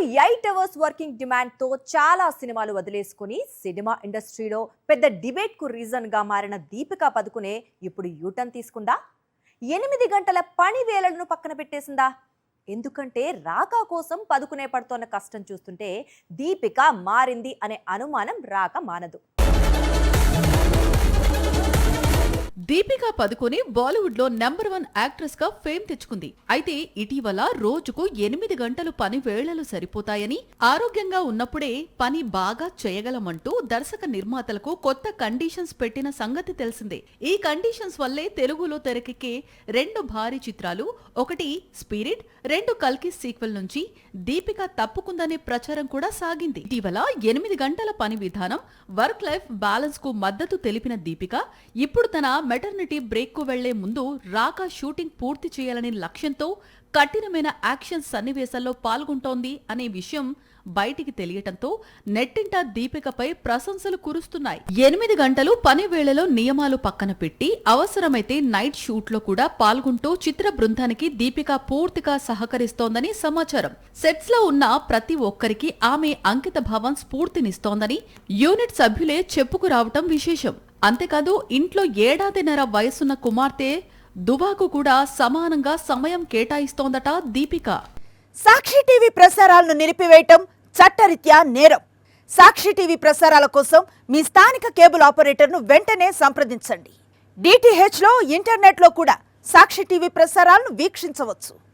8 hours working demand తో చాలా సినిమాలు వదిలేసుకుని సినిమా ఇండస్ట్రీలో పెద్ద డిబేట్ కు రీజన్ గా మారిన దీపికా పదుకునే ఇప్పుడు యూటర్న్ తీసుకుందా? 8 గంటల పని వేళలను పక్కన పెట్టేసిందా? ఎందుకంటే రాకా కోసం పదుకునే పడుతోన్న కష్టం చూస్తుంటే దీపిక మారింది అనే అనుమానం రాక మానదు. దీపికా పదుకొనే బాలీవుడ్ లో నంబర్ 1 యాక్ట్రెస్ గా ఫేమ్ తెచ్చుకుంది. అయితే ఇటీవల రోజుకు 8 గంటలు పని వేళలు సరిపోతాయని, ఆరోగ్యంగా ఉన్నప్పుడే పని బాగా చేయగలమంటూ దర్శక నిర్మాతలకు కొత్త కండిషన్స్ పెట్టిన సంగతి తెలిసిందే. ఈ కండిషన్స్ వల్లే తెలుగులో తెరకెక్కే 2 భారీ చిత్రాలు, ఒకటి స్పిరిట్, 2 కల్కి సీక్వెల్ నుంచి దీపిక తప్పుకుందనే ప్రచారం కూడా సాగింది. ఇటీవల 8 గంటల పని విధానం, వర్క్ లైఫ్ బ్యాలెన్స్ కు మద్దతు తెలిపిన దీపిక ఇప్పుడు తన మెటర్నిటీ బ్రేక్ కు వెళ్లే ముందు రాకా షూటింగ్ పూర్తి చేయాలనే లక్ష్యంతో కఠినమైన యాక్షన్ సన్నివేశాల్లో పాల్గొంటోంది అనే విషయం బయటికి తెలియటంతో నెట్టింట దీపికపై ప్రశంసలు కురుస్తున్నాయి. 8 గంటలు పని వేళలో నియమాలు పక్కన పెట్టి అవసరమైతే నైట్ షూట్ లో కూడా పాల్గొంటూ చిత్ర బృందానికి దీపిక పూర్తిగా సహకరిస్తోందని సమాచారం. సెట్స్ లో ఉన్న ప్రతి ఒక్కరికి ఆమె అంకిత భావం స్ఫూర్తినిస్తోందని యూనిట్ సభ్యులే చెప్పుకురావటం విశేషం. అంతేకాదు, ఇంట్లో 1.5 ఏళ్ల వయసున్న కుమార్తె దుబాకు కూడా సమానంగా సమయం కేటాయిస్తోందట దీపిక. సాక్షి టీవీ ప్రసారాలను నిలిపివేయటం చట్టరీత్యా నేరం. సాక్షి టీవీ ప్రసారాల కోసం మీ స్థానిక కేబుల్ ఆపరేటర్ను వెంటనే సంప్రదించండి. DTH లో, ఇంటర్నెట్లో కూడా సాక్షి టీవీ ప్రసారాలను వీక్షించవచ్చు.